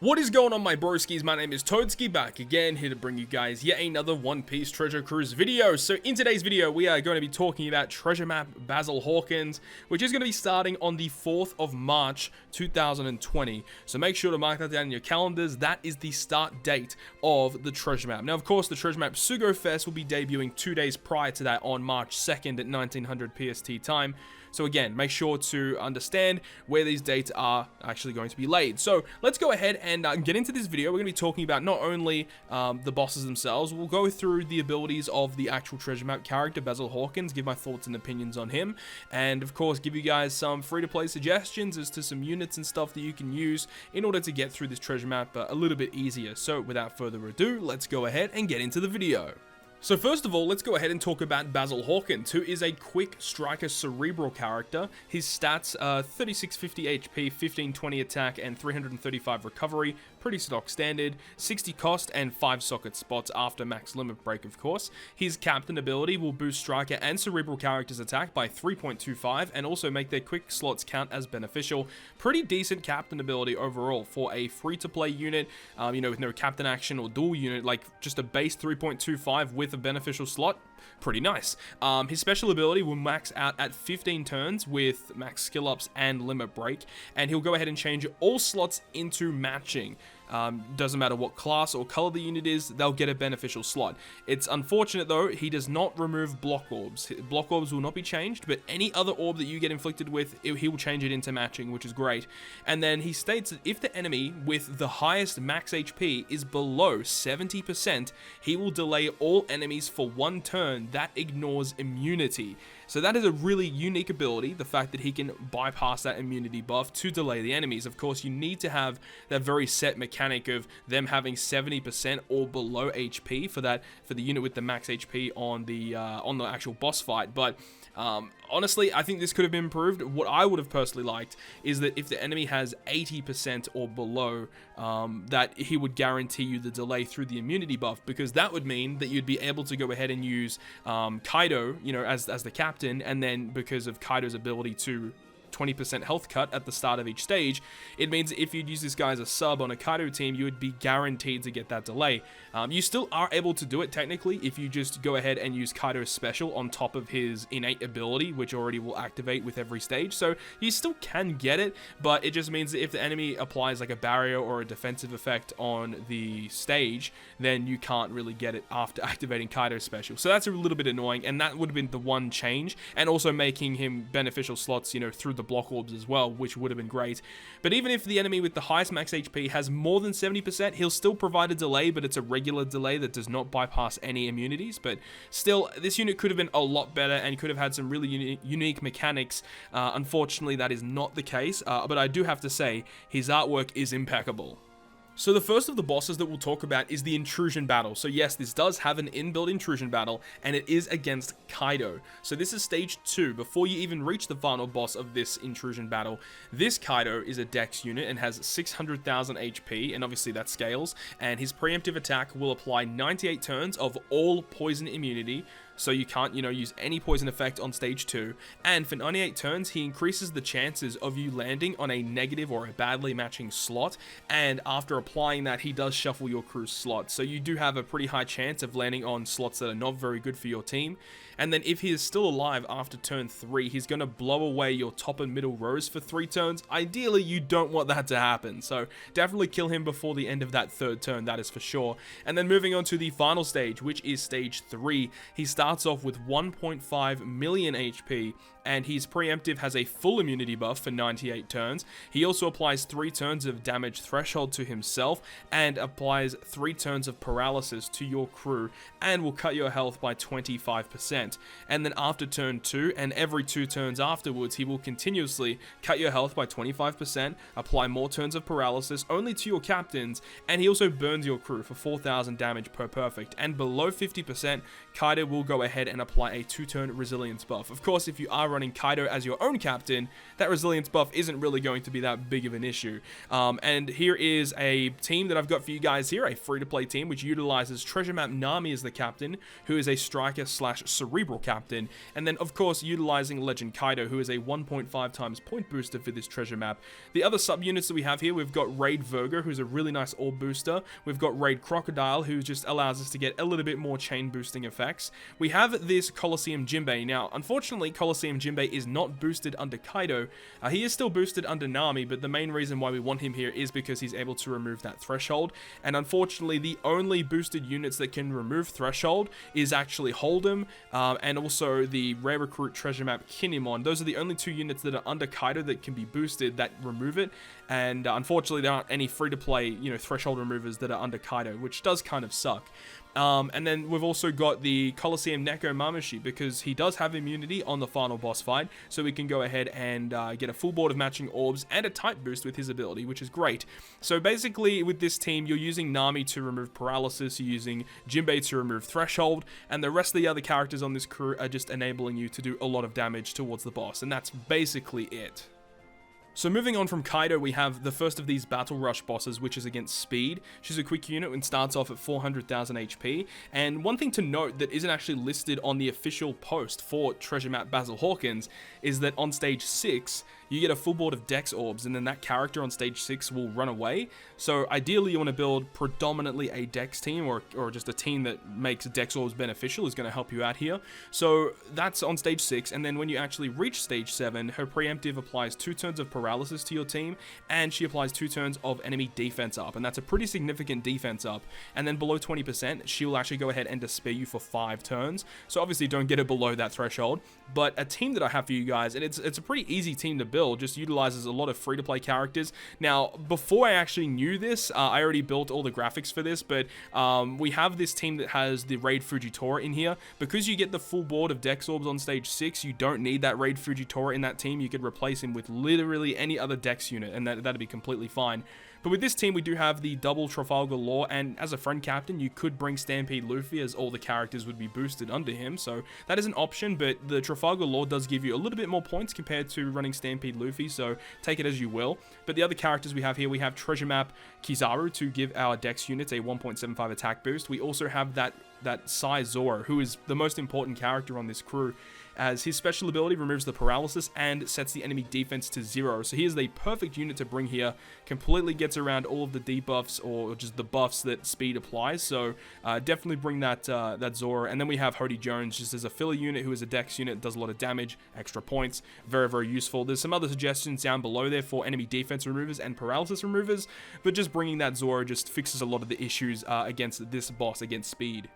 What is going on, my broskiis? My name is Toadskii, back again, here to bring you guys yet another One Piece Treasure Cruise video. So in today's video, we are going to be talking about treasure map Basil Hawkins, which is going to be starting on the 4th of March 2020. So make sure to mark that down in your calendars. That is the start date of the treasure map. Now, of course, the treasure map Sugo Fest will be debuting 2 days prior to that on March 2nd at 1900 PST time. So again, make sure to understand where these dates are actually going to be laid. So let's go ahead and get into this video. We're going to be talking about not only the bosses themselves, we'll go through the abilities of the actual treasure map character, Basil Hawkins, give my thoughts and opinions on him, and of course give you guys some free-to-play suggestions as to some units and stuff that you can use in order to get through this treasure map a little bit easier. So without further ado, let's go ahead and get into the video. So first of all, let's go ahead and talk about Basil Hawkins, who is a quick striker cerebral character. His stats are 3650 HP, 1520 attack, and 335 recovery. Pretty stock standard, 60 cost, and 5 socket spots after max limit break, of course. His captain ability will boost striker and cerebral characters' attack by 3.25, and also make their quick slots count as beneficial. Pretty decent captain ability overall for a free-to-play unit, you know, with no captain action or dual unit, like just a base 3.25 with a beneficial slot. Pretty nice. His special ability will max out at 15 turns with max skill ups and limit break, and he'll go ahead and change all slots into matching. Doesn't matter what class or color the unit is, they'll get a beneficial slot. It's unfortunate though, he does not remove block orbs. Block orbs will not be changed, but any other orb that you get inflicted with, he will change it into matching, which is great. And then he states that if the enemy with the highest max HP is below 70%, he will delay all enemies for 1 turn that ignores immunity. So that is a really unique ability, the fact that he can bypass that immunity buff to delay the enemies. Of course, you need to have that very set mechanic of them having 70% or below HP for the unit with the max HP on the actual boss fight. But honestly, I think this could have been improved. What I would have personally liked is that if the enemy has 80% or below, that he would guarantee you the delay through the immunity buff, because that would mean that you'd be able to go ahead and use Kaido, you know, as the captain, and then because of Kaido's ability to 20% health cut at the start of each stage, it means if you'd use this guy as a sub on a Kaido team, you would be guaranteed to get that delay. You still are able to do it technically if you just go ahead and use Kaido's special on top of his innate ability, which already will activate with every stage. So you still can get it, but it just means that if the enemy applies like a barrier or a defensive effect on the stage, then you can't really get it after activating Kaido's special. So that's a little bit annoying, and that would have been the one change, and also making him beneficial slots, you know, through the block orbs as well, which would have been great. But even if the enemy with the highest max HP has more than 70%, he'll still provide a delay, but it's a regular delay that does not bypass any immunities. But still, this unit could have been a lot better and could have had some really unique mechanics. Unfortunately, that is not the case, but I do have to say, his artwork is impeccable. So the first of the bosses that we'll talk about is the Intrusion Battle. So yes, this does have an inbuilt Intrusion Battle, and it is against Kaido. So this is stage 2, before you even reach the final boss of this Intrusion Battle. This Kaido is a dex unit and has 600,000 HP, and obviously that scales, and his preemptive attack will apply 98 turns of all poison immunity, so you can't, you know, use any poison effect on stage 2, and for 98 turns, he increases the chances of you landing on a negative or a badly matching slot, and after applying that, he does shuffle your crew's slot, so you do have a pretty high chance of landing on slots that are not very good for your team. And then if he is still alive after turn 3, he's going to blow away your top and middle rows for 3 turns. Ideally, you don't want that to happen, so definitely kill him before the end of that 3rd turn, that is for sure. And then moving on to the final stage, which is stage 3, he starts off with 1.5 million HP, and his preemptive has a full immunity buff for 98 turns. He also applies 3 turns of damage threshold to himself, and applies 3 turns of paralysis to your crew, and will cut your health by 25%. And then after turn 2, and every 2 turns afterwards, he will continuously cut your health by 25%, apply more turns of paralysis only to your captains, and he also burns your crew for 4,000 damage per perfect. And below 50%, Kaido will go ahead and apply a 2-turn resilience buff. Of course, if you are running running Kaido as your own captain, that resilience buff isn't really going to be that big of an issue. And here is a team that I've got for you guys here, a free-to-play team which utilizes Treasure Map Nami as the captain, who is a striker slash cerebral captain, and then of course utilizing Legend Kaido, who is a 1.5 times point booster for this treasure map. The other subunits that we have here, we've got Raid Virgo, who's a really nice orb booster. We've got Raid Crocodile, who just allows us to get a little bit more chain boosting effects. We have this Colosseum Jinbei. Now, unfortunately, Colosseum Jinbei is not boosted under Kaido. He is still boosted under Nami, but the main reason why we want him here is because he's able to remove that threshold. And unfortunately, the only boosted units that can remove threshold is actually Holdem, and also the Rare Recruit Treasure Map Kinemon. Those are the only two units that are under Kaido that can be boosted that remove it. And unfortunately, there aren't any free-to-play, threshold removers that are under Kaido, which does kind of suck. And then we've also got the Colosseum Neko Mamashi, because he does have immunity on the final boss fight, so we can go ahead and get a full board of matching orbs and a type boost with his ability, which is great. So basically, with this team, you're using Nami to remove paralysis, you're using Jinbei to remove threshold, and the rest of the other characters on this crew are just enabling you to do a lot of damage towards the boss, and that's basically it. So moving on from Kaido, we have the first of these Battle Rush bosses, which is against Speed. She's a quick unit and starts off at 400,000 HP. And one thing to note that isn't actually listed on the official post for Treasure Map Basil Hawkins is that on stage 6, you get a full board of Dex Orbs, and then that character on stage 6 will run away. So ideally, you want to build predominantly a Dex team, or just a team that makes Dex Orbs beneficial is going to help you out here. So that's on stage 6, and then when you actually reach stage 7, her preemptive applies 2 turns of paralysis to your team, and she applies 2 turns of enemy defense up, and that's a pretty significant defense up. And then below 20%, she will actually go ahead and despair you for 5 turns. So obviously don't get it below that threshold, but a team that I have for you guys, and it's a pretty easy team to build, just utilizes a lot of free-to-play characters. Now, before I actually knew this, I already built all the graphics for this, but we have this team that has the Raid Fujitora in here. Because you get the full board of Dex Orbs on stage 6, you don't need that Raid Fujitora in that team. You could replace him with literally any other Dex unit, and that'd be completely fine. But with this team, we do have the double Trafalgar Law, and as a friend captain, you could bring Stampede Luffy, as all the characters would be boosted under him, so that is an option. But the Trafalgar Law does give you a little bit more points compared to running Stampede Luffy, so take it as you will. But the other characters we have here, we have Treasure Map Kizaru to give our Dex units a 1.75 attack boost. We also have that Sai Zoro, who is the most important character on this crew, as his special ability removes the paralysis and sets the enemy defense to 0. So he is the perfect unit to bring here, completely gets around all of the debuffs or just the buffs that Speed applies. So definitely bring that Zoro. And then we have Hody Jones just as a filler unit, who is a Dex unit, does a lot of damage, extra points, very, very useful. There's some other suggestions down below there for enemy defense removers and paralysis removers, but just bringing that Zoro just fixes a lot of the issues against this boss, against Speed.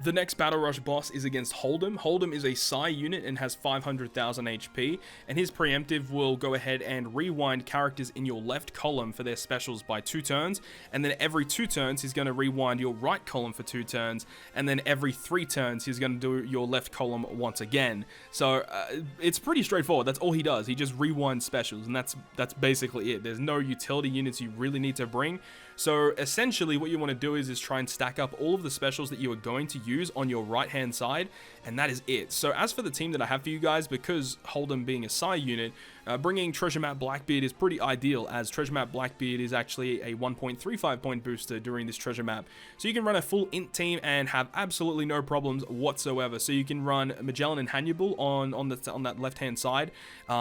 The next Battle Rush boss is against Holdem. Holdem is a Sai unit and has 500,000 HP, and his preemptive will go ahead and rewind characters in your left column for their specials by 2 turns, and then every 2 turns he's going to rewind your right column for 2 turns, and then every 3 turns he's going to do your left column once again. So it's pretty straightforward. That's all he does. He just rewinds specials, and that's basically it. There's no utility units you really need to bring. So essentially what you want to do is try and stack up all of the specials that you are going to use on your right hand side, and that is it. So as for the team that I have for you guys, because Holdem being a Sai unit, bringing Treasure Map Blackbeard is pretty ideal, as Treasure Map Blackbeard is actually a 1.35 point booster during this treasure map. So you can run a full int team and have absolutely no problems whatsoever. So you can run Magellan and Hannibal on that left hand side,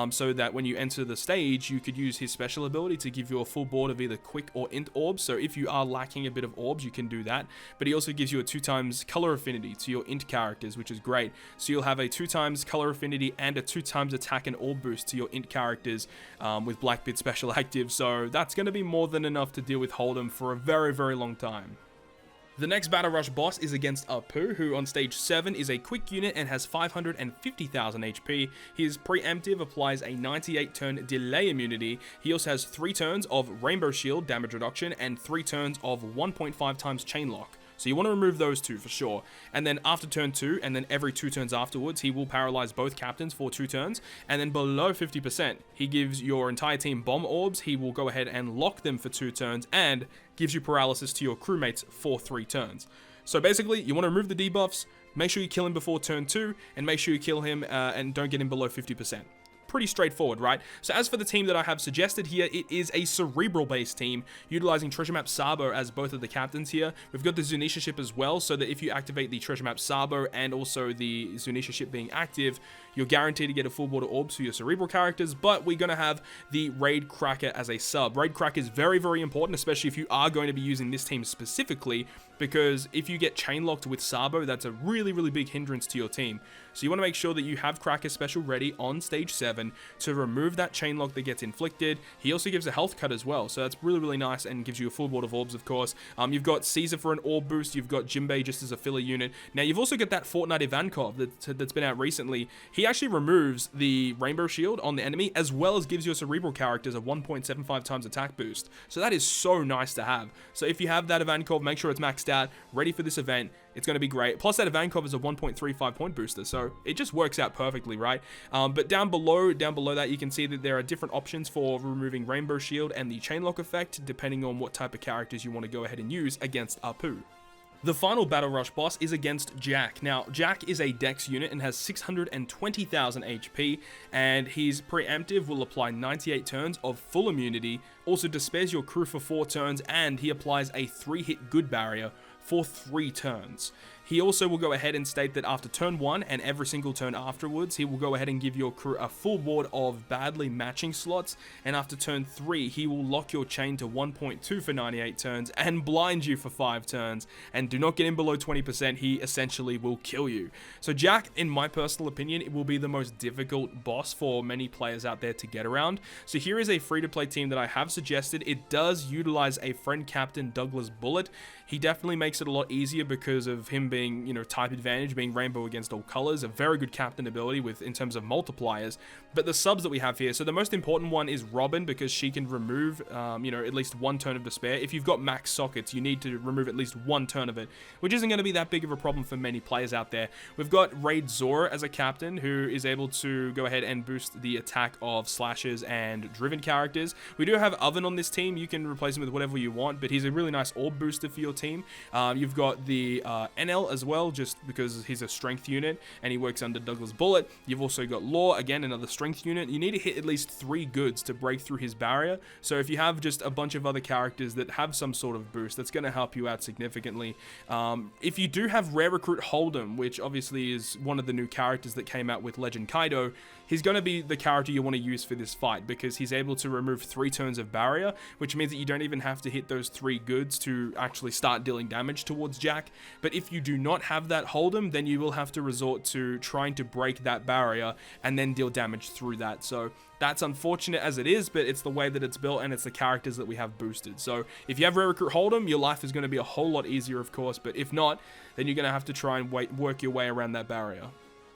so that when you enter the stage, you could use his special ability to give you a full board of either quick or int orbs. So if you are lacking a bit of orbs, you can do that. But he also gives you a 2 times color affinity to your int characters, which is great. So you'll have a 2 times color affinity and a 2 times attack and orb boost to your int characters with Blackbeard special active. So that's going to be more than enough to deal with Holdem for a very, very long time. The next Battle Rush boss is against Apu, who on stage 7 is a quick unit and has 550,000 HP. His preemptive applies a 98 turn delay immunity. He also has 3 turns of Rainbow Shield damage reduction and 3 turns of 1.5 times chain lock. So you want to remove those 2 for sure. And then after turn 2, and then every 2 turns afterwards, he will paralyze both captains for 2 turns. And then below 50%, he gives your entire team bomb orbs. He will go ahead and lock them for 2 turns and gives you paralysis to your crewmates for 3 turns. So basically, you want to remove the debuffs, make sure you kill him before turn 2, and make sure you kill him and don't get him below 50%. Pretty straightforward, right? So as for the team that I have suggested here, it is a cerebral based team utilizing treasure map Sabo as both of the captains here. We've got the Zunisha ship as well, so that if you activate the treasure map Sabo and also the Zunisha ship being active, you're guaranteed to get a full board of orbs for your cerebral characters. But we're going to have the Raid Cracker as a sub. Raid Cracker is very, very important, especially if you are going to be using this team specifically, because if you get chain locked with Sabo, that's a really, really big hindrance to your team. So you want to make sure that you have Cracker special ready on stage 7 to remove that chain lock that gets inflicted. He also gives a health cut as well, so that's really, really nice and gives you a full board of orbs, of course. You've got Caesar for an orb boost. You've got Jinbei just as a filler unit. Now, you've also got that Fortnite Ivankov that's been out recently. He actually removes the Rainbow Shield on the enemy, as well as gives your cerebral characters a 1.75 times attack boost. So that is so nice to have. So if you have that Ivankov, make sure it's maxed out, ready for this event. It's going to be great. Plus, that Ivankov is a 1.35 point booster, so it just works out perfectly, right? But down below that, you can see that there are different options for removing Rainbow Shield and the Chainlock effect, depending on what type of characters you want to go ahead and use against Apu. The final Battle Rush boss is against Jack. Now, Jack is a Dex unit and has 620,000 HP, and his preemptive will apply 98 turns of full immunity, also despairs your crew for 4 turns, and he applies a 3-hit good barrier for 3 turns. He also will go ahead and state that after turn 1 and every single turn afterwards, he will go ahead and give your crew a full board of badly matching slots, and after turn 3, he will lock your chain to 1.2 for 98 turns and blind you for 5 turns, and do not get in below 20%, he essentially will kill you. So Jack, in my personal opinion, it will be the most difficult boss for many players out there to get around. So here is a free-to-play team that I have suggested. It does utilize a friend captain, Douglas Bullet. He definitely makes it a lot easier because of him being, you know, type advantage, being rainbow against all colors, a very good captain ability in terms of multipliers. But the subs that we have here, so the most important one is Robin, because she can remove, at least 1 turn of despair. If you've got max sockets, you need to remove at least 1 turn of it, which isn't going to be that big of a problem for many players out there. We've got Raid Zora as a captain, who is able to go ahead and boost the attack of slashers and driven characters. We do have Oven on this team. You can replace him with whatever you want, but he's a really nice orb booster for your team. You've got the NL as well, just because he's a strength unit and he works under Douglas Bullet. You've also got Law, again, another strength unit. You need to hit at least 3 goods to break through his barrier. So if you have just a bunch of other characters that have some sort of boost, that's going to help you out significantly. If you do have Rare Recruit Holdem, which obviously is one of the new characters that came out with Legend Kaido, he's going to be the character you want to use for this fight, because he's able to remove 3 turns of barrier, which means that you don't even have to hit those 3 goods to actually start dealing damage towards Jack. But if you do not have that Holdem, then you will have to resort to trying to break that barrier and then deal damage through that. So that's unfortunate as it is, but it's the way that it's built, and it's the characters that we have boosted. So if you have Rare Recruit Holdem, your life is going to be a whole lot easier, of course, but if not, then you're going to have to try and work your way around that barrier.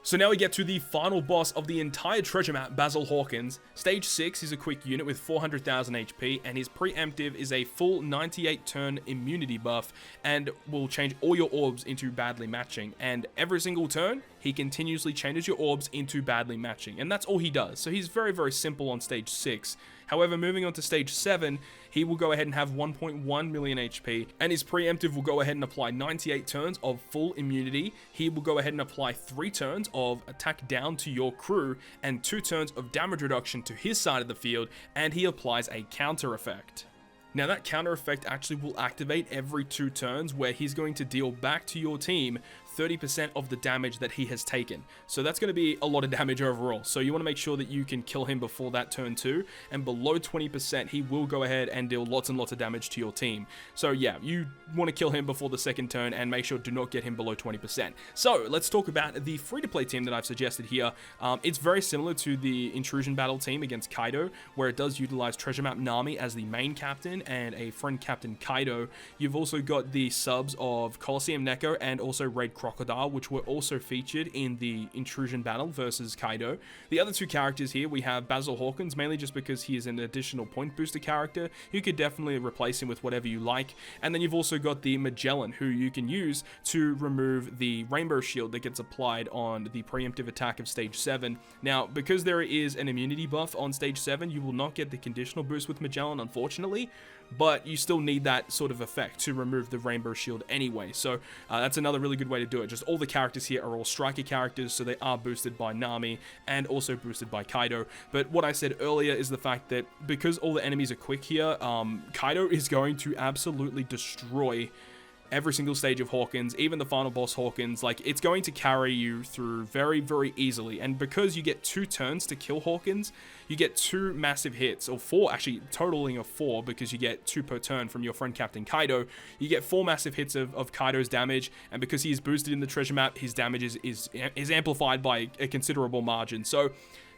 So now we get to the final boss of the entire treasure map, Basil Hawkins. Stage 6 is a quick unit with 400,000 HP, and his preemptive is a full 98 turn immunity buff, and will change all your orbs into badly matching. And every single turn, he continuously changes your orbs into badly matching, and that's all he does. So he's very, very simple on stage 6. However, moving on to stage 7, he will go ahead and have 1.1 million HP, and his preemptive will go ahead and apply 98 turns of full immunity. He will go ahead and apply 3 turns of attack down to your crew, and 2 turns of damage reduction to his side of the field, and he applies a counter effect. Now, that counter effect actually will activate every 2 turns, where he's going to deal back to your team 30% of the damage that he has taken. So that's going to be a lot of damage overall. So you want to make sure that you can kill him before that turn 2, and below 20%, he will go ahead and deal lots and lots of damage to your team. So yeah, you want to kill him before the second turn, and make sure do not get him below 20%. So let's talk about the free-to-play team that I've suggested here. It's very similar to the Intrusion Battle team against Kaido, where it does utilize Treasure Map Nami as the main captain and a friend captain Kaido. You've also got the subs of Colosseum Neko and also Raid Crocodile, which were also featured in the Intrusion Battle versus Kaido. The other 2 characters here, we have Basil Hawkins, mainly just because he is an additional point booster character. You could definitely replace him with whatever you like. And then you've also got the Magellan, who you can use to remove the Rainbow Shield that gets applied on the preemptive attack of stage 7. Now, because there is an immunity buff on stage 7, you will not get the conditional boost with Magellan, unfortunately, but you still need that sort of effect to remove the rainbow shield anyway. So that's another really good way to do it. Just all the characters here are all striker characters, so they are boosted by Nami and also boosted by Kaido. But what I said earlier is the fact that because all the enemies are quick here, Kaido is going to absolutely destroy every single stage of Hawkins, even the final boss Hawkins. Like, it's going to carry you through very, very easily. And because you get 2 turns to kill Hawkins, you get 2 massive hits, or 4, actually totaling of 4, because you get 2 per turn from your friend Captain Kaido. You get 4 massive hits of Kaido's damage, and because he is boosted in the treasure map, his damage is amplified by a considerable margin. So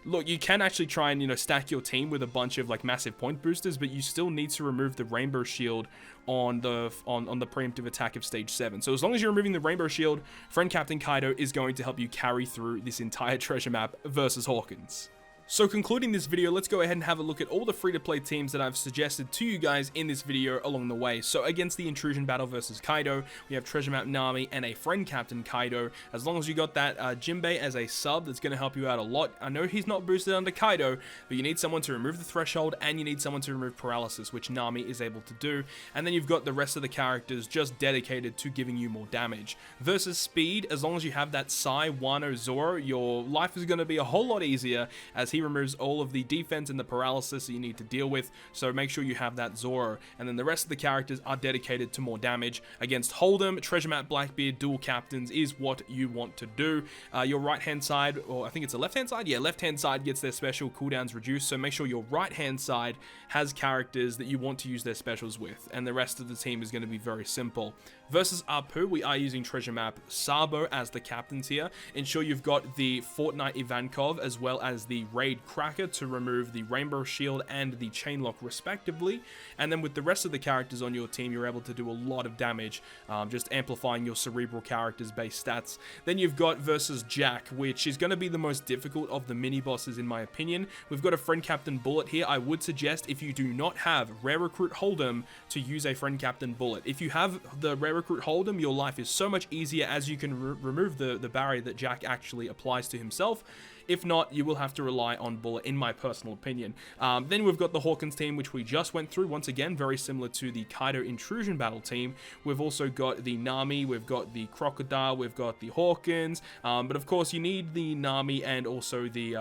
look, you can actually try and, you know, stack your team with a bunch of like massive point boosters, but you still need to remove the rainbow shield on the preemptive attack of stage 7. So as long as you're removing the rainbow shield, friend Captain Kaido is going to help you carry through this entire treasure map versus Hawkins. So concluding this video, let's go ahead and have a look at all the free-to-play teams that I've suggested to you guys in this video along the way. So against the Intrusion Battle versus Kaido, we have Treasure Map Nami and a friend Captain Kaido. As long as you got that Jinbei as a sub, that's going to help you out a lot. I know he's not boosted under Kaido, but you need someone to remove the threshold and you need someone to remove paralysis, which Nami is able to do. And then you've got the rest of the characters just dedicated to giving you more damage. Versus speed, as long as you have that Sai, Wano, Zoro, your life is going to be a whole lot easier as he removes all of the defense and the paralysis that you need to deal with, so make sure you have that Zoro. And then the rest of the characters are dedicated to more damage. Against Holdem, Treasure Map Blackbeard, dual captains is what you want to do. Your right hand side, or I think it's a left hand side, yeah, left hand side gets their special cooldowns reduced, so make sure your right hand side has characters that you want to use their specials with, and the rest of the team is going to be very simple. Versus Apu, we are using Treasure Map Sabo as the captains here. Ensure you've got the Fortnite Ivankov as well as the Raid Cracker to remove the Rainbow Shield and the Chainlock respectively. And then with the rest of the characters on your team, you're able to do a lot of damage, just amplifying your Cerebral characters' base stats. Then you've got versus Jack, which is going to be the most difficult of the mini-bosses in my opinion. We've got a friend Captain Bullet here. I would suggest, if you do not have Rare Recruit Holdem, to use a friend Captain Bullet. If you have the Rare Recruit Holdem, your life is so much easier as you can remove the barrier that Jack actually applies to himself. If not, you will have to rely on Bullet, in my personal opinion. Then we've got the Hawkins team, which we just went through. Once again, very similar to the Kaido Intrusion Battle team. We've also got the Nami, we've got the Crocodile, we've got the Hawkins. But of course, you need the Nami and also the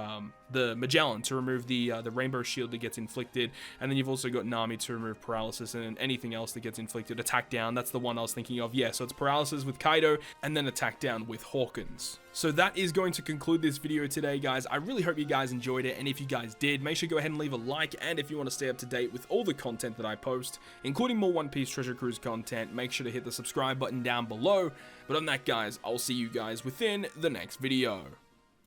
Magellan to remove the Rainbow Shield that gets inflicted. And then you've also got Nami to remove paralysis and anything else that gets inflicted. Attack down, that's the one I was thinking of. Yeah, so it's paralysis with Kaido and then attack down with Hawkins. So that is going to conclude this video today, guys. I really hope you guys enjoyed it, and if you guys did, make sure to go ahead and leave a like, and if you want to stay up to date with all the content that I post, including more One Piece Treasure Cruise content, make sure to hit the subscribe button down below. But on that, guys, I'll see you guys within the next video.